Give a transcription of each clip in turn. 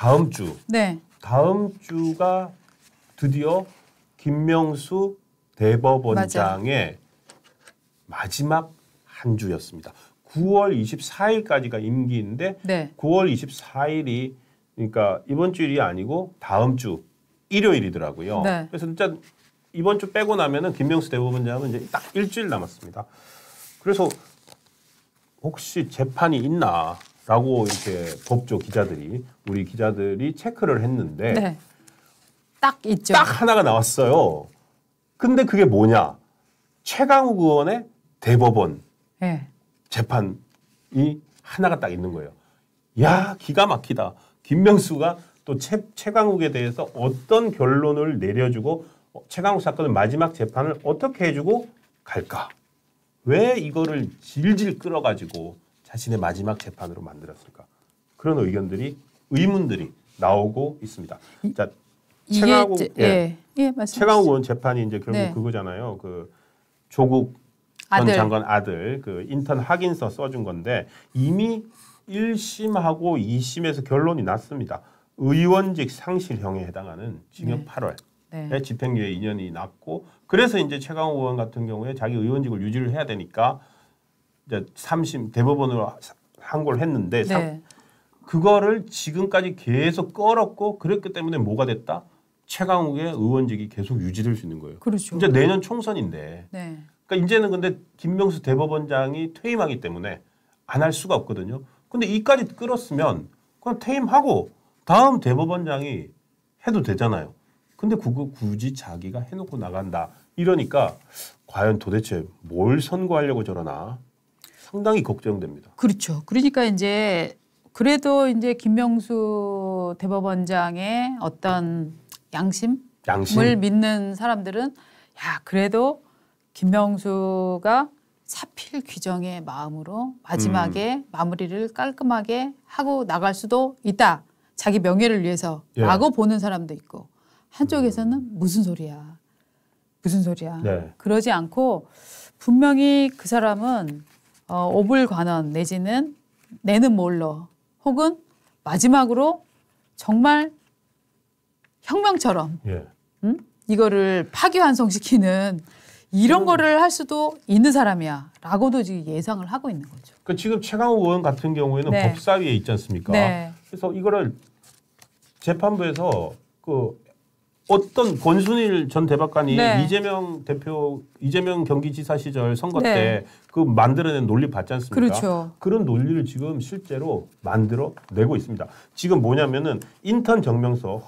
다음 주. 네. 다음 주가 드디어 김명수 대법원장의 마지막 한 주였습니다. 9월 24일까지가 임기인데 네. 9월 24일이 그러니까 이번 주 일이 아니고 다음 주 일요일이더라고요. 네. 그래서 진짜 이번 주 빼고 나면은 김명수 대법원장은 이제 딱 일주일 남았습니다. 그래서 혹시 재판이 있나라고 이렇게 법조 기자들이 우리 기자들이 체크를 했는데 네. 딱 있죠. 딱 하나가 나왔어요. 근데 그게 뭐냐? 최강욱 의원의 대법원 네. 재판이 하나가 딱 있는 거예요. 야, 기가 막히다. 김명수가 또 최강욱에 대해서 어떤 결론을 내려주고 최강욱 사건의 마지막 재판을 어떻게 해주고 갈까? 왜 이거를 질질 끌어가지고 자신의 마지막 재판으로 만들었을까? 그런 의문들이 나오고 있습니다. 자, 최강욱, 최강욱 의원 재판이 이제 결국 네. 그거잖아요. 그 조국 전 장관 아들 그 인턴 확인서 써준 건데 이미 1심하고 2심에서 결론이 났습니다. 의원직 상실형에 해당하는 징역 8월에 집행유예 2년이 났고 그래서 이제 최강욱 의원 같은 경우에 자기 의원직을 유지를 해야 되니까 이제 3심 대법원으로 항고를 했는데 그거를 지금까지 계속 끌었고 그랬기 때문에 뭐가 됐다? 최강욱의 의원직이 계속 유지될 수 있는 거예요. 그렇죠. 이제 내년 총선인데 그러니까 이제는 근데 김명수 대법원장이 퇴임하기 때문에 안 할 수가 없거든요. 근데 이까지 끌었으면 그냥 퇴임하고 다음 대법원장이 해도 되잖아요. 근데 그거 굳이 자기가 해놓고 나간다. 이러니까 과연 도대체 뭘 선고하려고 저러나 상당히 걱정됩니다. 그렇죠. 그러니까 이제 그래도 이제 김명수 대법원장의 어떤 양심을 믿는 사람들은 야 그래도 김명수가 사필 규정의 마음으로 마지막에 마무리를 깔끔하게 하고 나갈 수도 있다. 자기 명예를 위해서 라고 보는 사람도 있고 한쪽에서는 무슨 소리야. 그러지 않고 분명히 그 사람은 오불관원 내지는 내는 몰러 혹은 마지막으로 정말 혁명처럼 이거를 파기환송시키는 이런 거를 할 수도 있는 사람이야 라고도 지금 예상을 하고 있는 거죠. 그 지금 최강욱 의원 같은 경우에는 법사위에 있지 않습니까? 그래서 이거를 재판부에서 그 어떤 권순일 전 대법관이 이재명 경기지사 시절 선거 때 그 만들어낸 논리 봤지 않습니까? 그렇죠. 그런 논리를 지금 실제로 만들어내고 있습니다. 지금 뭐냐면은 인턴 증명서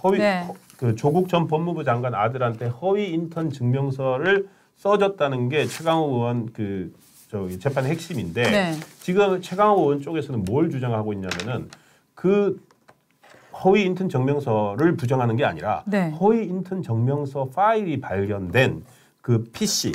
그 조국 전 법무부 장관 아들한테 허위 인턴 증명서를 써줬다는 게 최강욱 의원 재판의 핵심인데 지금 최강욱 의원 쪽에서는 뭘 주장하고 있냐면은 그 허위 인턴 증명서를 부정하는 게 아니라 허위 인턴 증명서 파일이 발견된 그 PC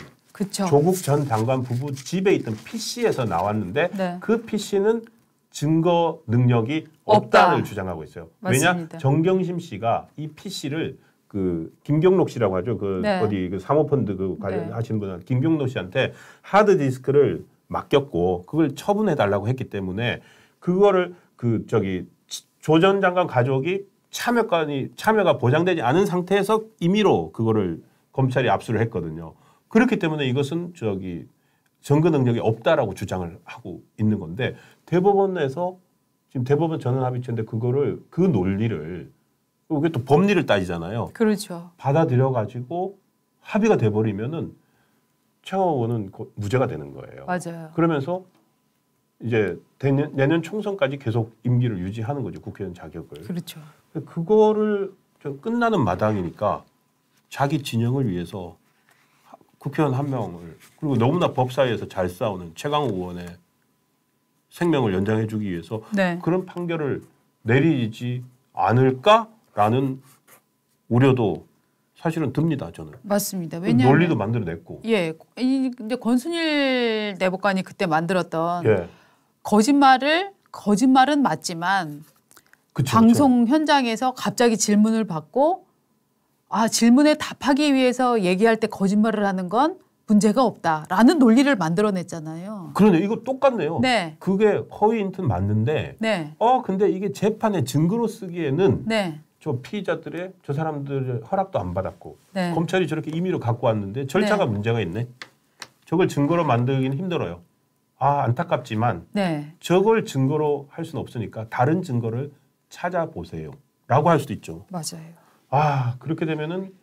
조국 전 장관 부부 집에 있던 PC에서 나왔는데 그 PC는 증거 능력이 없다를 주장하고 있어요. 맞습니다. 왜냐? 정경심 씨가 이 PC를 그 김경록 씨라고 하죠. 어디 그 사모펀드 관련하시는 분은 김경록 씨한테 하드 디스크를 맡겼고 그걸 처분해 달라고 했기 때문에 그거를 조 전 장관 가족이 참여가 보장되지 않은 상태에서 임의로 그거를 검찰이 압수를 했거든요. 그렇기 때문에 이것은 증거 능력이 없다라고 주장을 하고 있는 건데 대법원에서 지금 대법원 전원합의체인데 그 논리를 이게 또 법리를 따지잖아요. 그렇죠. 받아들여 가지고 합의가 돼버리면은 최강욱 의원은 무죄가 되는 거예요. 맞아요. 그러면서 이제 내년 총선까지 계속 임기를 유지하는 거죠. 국회의원 자격을. 그렇죠. 그거를 좀 끝나는 마당이니까 자기 진영을 위해서 국회의원 한 명을 그리고 너무나 법사위에서 잘 싸우는 최강욱 의원의 생명을 연장해 주기 위해서 그런 판결을 내리지 않을까라는 우려도 사실은 듭니다. 저는. 맞습니다. 왜냐하면 논리도 만들어냈고. 이제 권순일 대법관이 그때 만들었던 거짓말은 맞지만 방송 현장에서 갑자기 질문을 받고 질문에 답하기 위해서 얘기할 때 거짓말을 하는 건 문제가 없다라는 논리를 만들어냈잖아요. 그러네. 이거 똑같네요. 네. 그게 허위 인턴 맞는데 네. 근데 이게 재판에 증거로 쓰기에는 네. 저 피의자들의 저 사람들의 허락도 안 받았고 네. 검찰이 저렇게 임의로 갖고 왔는데 절차가 네. 문제가 있네. 저걸 증거로 만들기는 힘들어요. 안타깝지만 네. 저걸 증거로 할 수는 없으니까 다른 증거를 찾아보세요. 라고 할 수도 있죠. 맞아요. 그렇게 되면은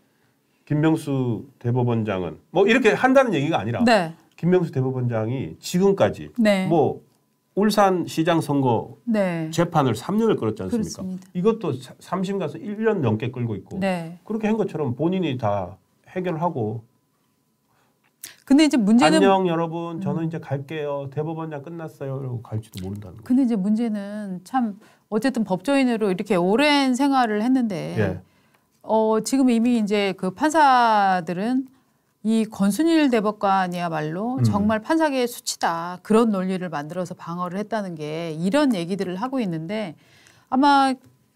김명수 대법원장은 뭐 이렇게 한다는 얘기가 아니라 네. 김명수 대법원장이 지금까지 네. 뭐 울산시장 선거 네. 재판을 3년을 끌었지 않습니까? 그렇습니다. 이것도 3심 가서 1년 넘게 끌고 있고 네. 그렇게 한 것처럼 본인이 다 해결하고 근데 이제 문제는 안녕 여러분 저는 이제 갈게요. 대법원장 끝났어요. 이러고 갈지도 모른다는 거예요. 근데 이제 문제는 참 어쨌든 법조인으로 이렇게 오랜 생활을 했는데 예. 지금 이미 이제 그 판사들은 이 권순일 대법관이야말로 정말 판사계의 수치다. 그런 논리를 만들어서 방어를 했다는 게 이런 얘기들을 하고 있는데 아마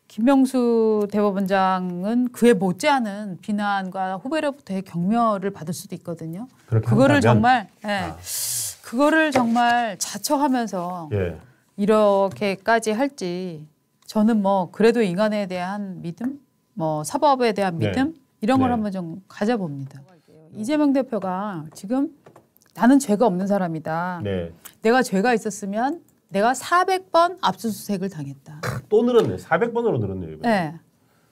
김명수 대법원장은 그에 못지않은 비난과 후배로부터의 격려를 받을 수도 있거든요. 그거를 정말 그거를 정말 자처하면서 예. 이렇게까지 할지 저는 뭐 그래도 인간에 대한 믿음, 뭐 사법에 대한 믿음 이런 걸 한번 좀 가져봅니다. 이재명 대표가 지금 나는 죄가 없는 사람이다. 네. 내가 죄가 있었으면 내가 400번 압수수색을 당했다. 또 늘었네. 400번으로 늘었네요. 이번에. 네.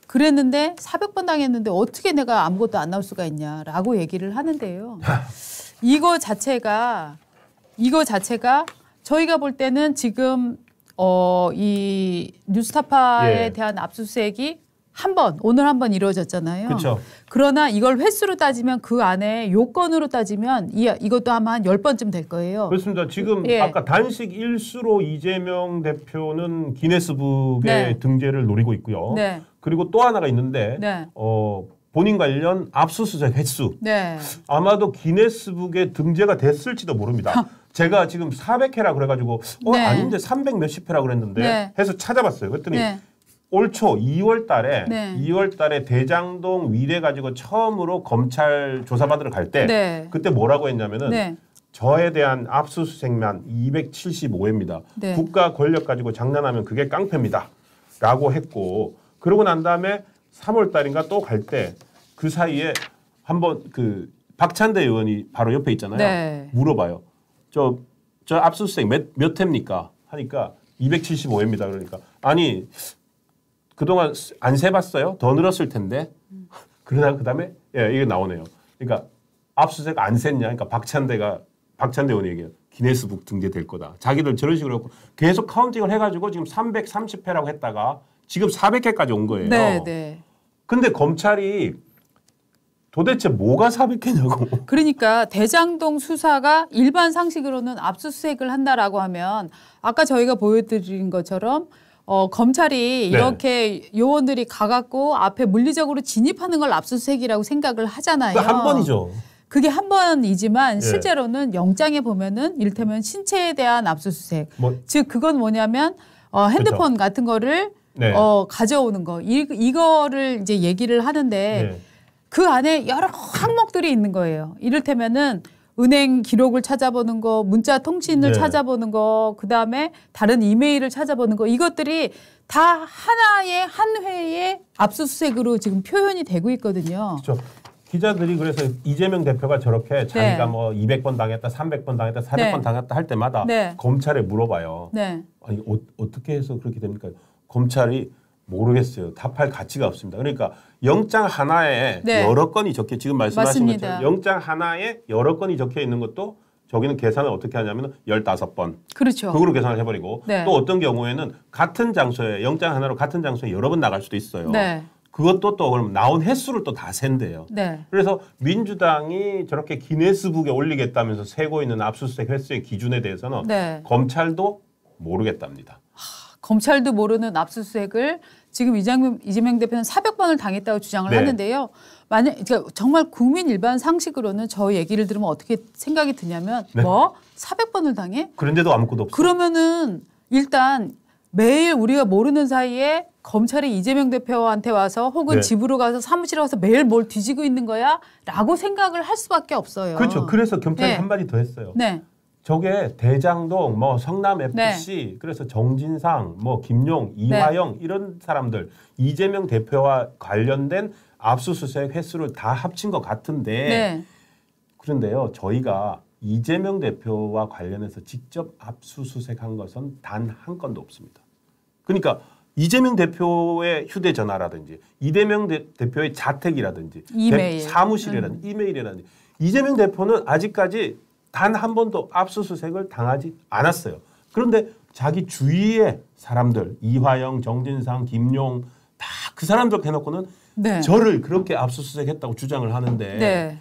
그랬는데 400번 당했는데 어떻게 내가 아무것도 안 나올 수가 있냐라고 얘기를 하는데요. 이거 자체가 저희가 볼 때는 지금 이 뉴스타파에 대한 압수수색이 오늘 한 번 이루어졌잖아요. 그렇죠. 그러나 이걸 횟수로 따지면 그 안에 요건으로 따지면 이것도 아마 한 10번쯤 될 거예요. 그렇습니다. 지금 아까 단식 일수로 이재명 대표는 기네스북의 등재를 노리고 있고요. 네. 그리고 또 하나가 있는데 본인 관련 압수수색 횟수. 네. 아마도 기네스북에 등재가 됐을지도 모릅니다. 제가 지금 400회라 그래가지고 아닌데 300 몇십 회라 그랬는데 해서 찾아봤어요. 그랬더니 올 초 2월 달에 대장동 위례 가지고 처음으로 검찰 조사받으러 갈 때 그때 뭐라고 했냐면은 저에 대한 압수수색만 275회입니다. 국가 권력 가지고 장난하면 그게 깡패입니다. 라고 했고 그러고 난 다음에 3월 달인가 또 갈 때 그 사이에 한번 그 박찬대 의원이 바로 옆에 있잖아요. 물어봐요. 저 압수수색 몇 회입니까? 하니까 275회입니다. 그러니까 아니 그동안 안 세봤어요? 더 늘었을 텐데. 그러나 그다음에 이게 나오네요. 그러니까 압수수색 안 셌냐? 그러니까 박찬대 의원이 얘기해요. 기네스북 등재될 거다. 자기들 저런 식으로 했고 계속 카운팅을 해가지고 지금 330회라고 했다가 지금 400회까지 온 거예요. 근데 검찰이 도대체 뭐가 400회냐고. 그러니까 대장동 수사가 일반 상식으로는 압수수색을 한다라고 하면 아까 저희가 보여드린 것처럼 검찰이 이렇게 요원들이 가갖고 앞에 물리적으로 진입하는 걸 압수수색이라고 생각을 하잖아요. 한 번이죠. 그게 한 번이지만 실제로는 영장에 보면은 이를테면 신체에 대한 압수수색. 즉 그건 뭐냐면 핸드폰 같은 거를 가져오는 거. 이거를 이제 얘기를 하는데 그 안에 여러 항목들이 있는 거예요. 이를테면은 은행 기록을 찾아보는 거, 문자 통신을 찾아보는 거, 그다음에 다른 이메일을 찾아보는 거 이것들이 다 하나의 한 회의 압수수색으로 지금 표현이 되고 있거든요. 그렇죠. 기자들이 그래서 이재명 대표가 저렇게 자기가 뭐 200번 당했다, 300번 당했다, 400번 당했다 할 때마다 검찰에 물어봐요. 아니 어떻게 해서 그렇게 됩니까? 검찰이 모르겠어요. 답할 가치가 없습니다. 그러니까 영장 하나에 여러 건이 적혀 지금 말씀하신 것처럼 영장 하나에 여러 건이 적혀 있는 것도 저기는 계산을 어떻게 하냐면 15번. 그렇죠. 그거로 계산을 해버리고 또 어떤 경우에는 같은 장소에 영장 하나로 같은 장소에 여러 번 나갈 수도 있어요. 그것도 또 그럼 나온 횟수를 또 다 센대요. 그래서 민주당이 저렇게 기네스북에 올리겠다면서 세고 있는 압수수색 횟수의 기준에 대해서는 검찰도 모르겠답니다. 검찰도 모르는 압수수색을 지금 이재명 대표는 400번을 당했다고 주장을 하는데요. 그러니까 정말 국민 일반 상식으로는 저 얘기를 들으면 어떻게 생각이 드냐면 뭐 400번을 당해? 그런데도 아무것도 없어. 그러면은 일단 매일 우리가 모르는 사이에 검찰이 이재명 대표한테 와서 혹은 집으로 가서 사무실에 와서 매일 뭘 뒤지고 있는 거야? 라고 생각을 할 수밖에 없어요. 그렇죠. 그래서 경찰이 한마디 더 했어요. 저게 대장동, 뭐 성남FC, 그래서 정진상, 뭐 김용, 이화영 이런 사람들 이재명 대표와 관련된 압수수색 횟수를 다 합친 것 같은데 그런데요. 저희가 이재명 대표와 관련해서 직접 압수수색한 것은 단 한 건도 없습니다. 그러니까 이재명 대표의 휴대전화라든지 이재명 대표의 자택이라든지 이메일. 사무실이라든지 이메일이라든지 이재명 대표는 아직까지 단 한 번도 압수수색을 당하지 않았어요. 그런데 자기 주위의 사람들 이화영, 정진상, 김용 다 그 사람들 해놓고는 저를 그렇게 압수수색했다고 주장을 하는데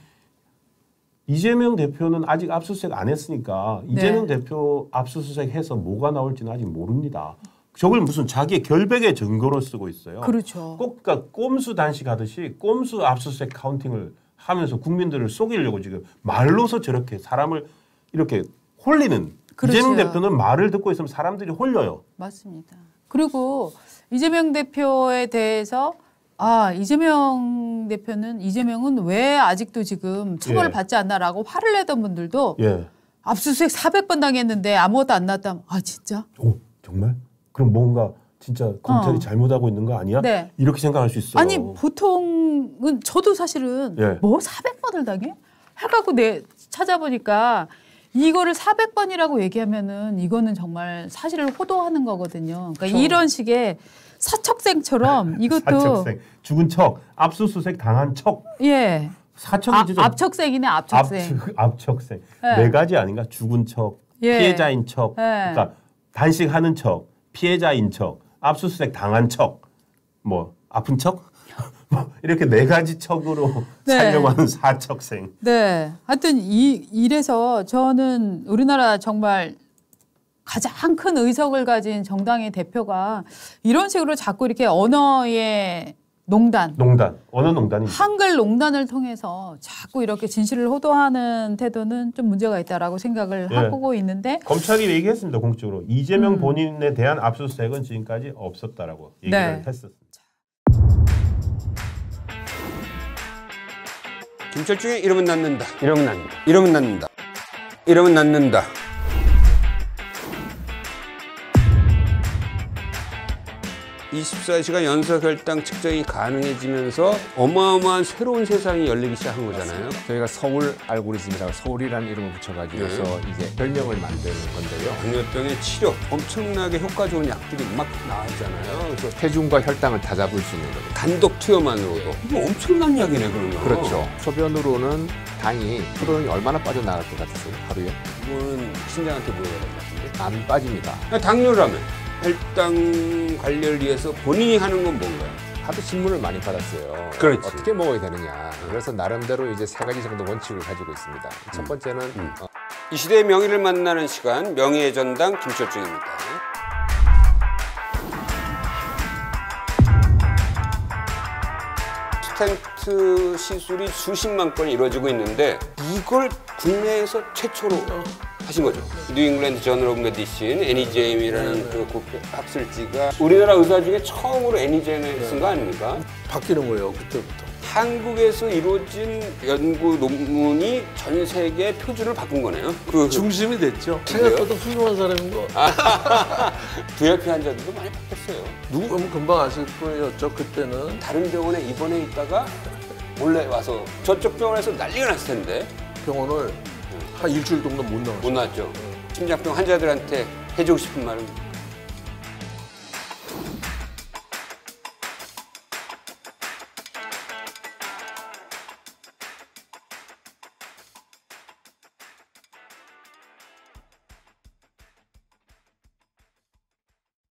이재명 대표는 아직 압수수색 안 했으니까 이재명 대표 압수수색해서 뭐가 나올지는 아직 모릅니다. 저걸 무슨 자기의 결백의 증거로 쓰고 있어요. 그렇죠. 꼭 그러니까 꼼수 단식하듯이 꼼수 압수수색 카운팅을 하면서 국민들을 속이려고 지금 말로서 저렇게 사람을 이렇게 홀리는 이재명 대표는 말을 듣고 있으면 사람들이 홀려요. 맞습니다. 그리고 이재명 대표에 대해서 이재명은 왜 아직도 지금 처벌을 받지 않나라고 화를 내던 분들도 압수수색 400번 당했는데 아무것도 안 나왔다. 진짜? 오, 정말? 그럼 뭔가 진짜 검찰이 잘못하고 있는 거 아니야? 이렇게 생각할 수 있어요. 아니 보통은 저도 사실은 뭐 400번을 당해? 해갖고 찾아보니까 이거를 400번이라고 얘기하면은 이거는 정말 사실을 호도하는 거거든요. 그러니까 이런 식의 사척생처럼 이것도 사척생, 죽은 척, 압수수색 당한 척. 사척이지. 압척생이네, 압척생. 압척생. 네 가지 아닌가? 죽은 척, 피해자인 척, 그러니까 단식하는 척, 피해자인 척, 압수수색 당한 척, 뭐 아픈 척, 뭐 이렇게 네 가지 척으로 살려고 하는 사척생. 하여튼 이래서 저는 우리나라 정말 가장 큰 의석을 가진 정당의 대표가 이런 식으로 자꾸 이렇게 언어의 언어 농단입니다. 한글 농단을 통해서 자꾸 이렇게 진실을 호도하는 태도는 좀 문제가 있다라고 생각을 하고 있는데 검찰이 얘기했습니다. 공식적으로 이재명 본인에 대한 압수수색은 지금까지 없었다라고 얘기를 했었습니다. 김철중의 이러면 낫는다. 이러면 낫는다. 이러면 낫는다. 이러면 낫는다. (24시간) 연석혈당 측정이 가능해지면서 어마어마한 새로운 세상이 열리기 시작한 거잖아요. 저희가 서울 알고리즘이라고 서울이라는 이름을 붙여가지고서 이제 별명을 만드는 건데요. 당뇨병의 치료, 엄청나게 효과 좋은 약들이 막 나왔잖아요. 그래서 체중과 혈당을 다 잡을 수 있는 거예요. 단독 투여만으로도. 이거 엄청난 약이네, 그러면. 그렇죠. 소변으로는 당이 프로는 얼마나 빠져나갈 것 같으세요? 하루에? 이거는 신장한테 보여야 될 것 같은데. 안 빠집니다. 당뇨라면 혈당 관리를 위해서 본인이 하는 건 뭔가요? 하도 질문을 많이 받았어요. 그렇지. 어떻게 먹어야 되느냐. 그래서 나름대로 이제 3가지 정도 원칙을 가지고 있습니다. 첫 번째는 이 시대의 명의를 만나는 시간, 명의의 전당 김철중입니다. 스텐트 시술이 수십만 건이 이루어지고 있는데 이걸 국내에서 최초로 하신 거죠. 뉴잉글랜드 저널 오브 메디신 애니제임이라는 그 학술지가 우리나라 의사 중에 처음으로 애니제임을 쓴 거 아닙니까? 바뀌는 거예요, 그때부터. 한국에서 이루어진 연구 논문이 전 세계 표준을 바꾼 거네요. 중심이 됐죠. 생각보다 훌륭한 사람인 거. VIP 환자들도 많이 바뀌었어요. 누구 보면 금방 아실 뿐이었죠, 그때는. 다른 병원에 입원해 있다가 몰래 와서 저쪽 병원에서 난리가 났을 텐데. 병원을 한 일주일 정도 못 나왔어요. 못 나왔죠. 심장병 환자들한테 해주고 싶은 말은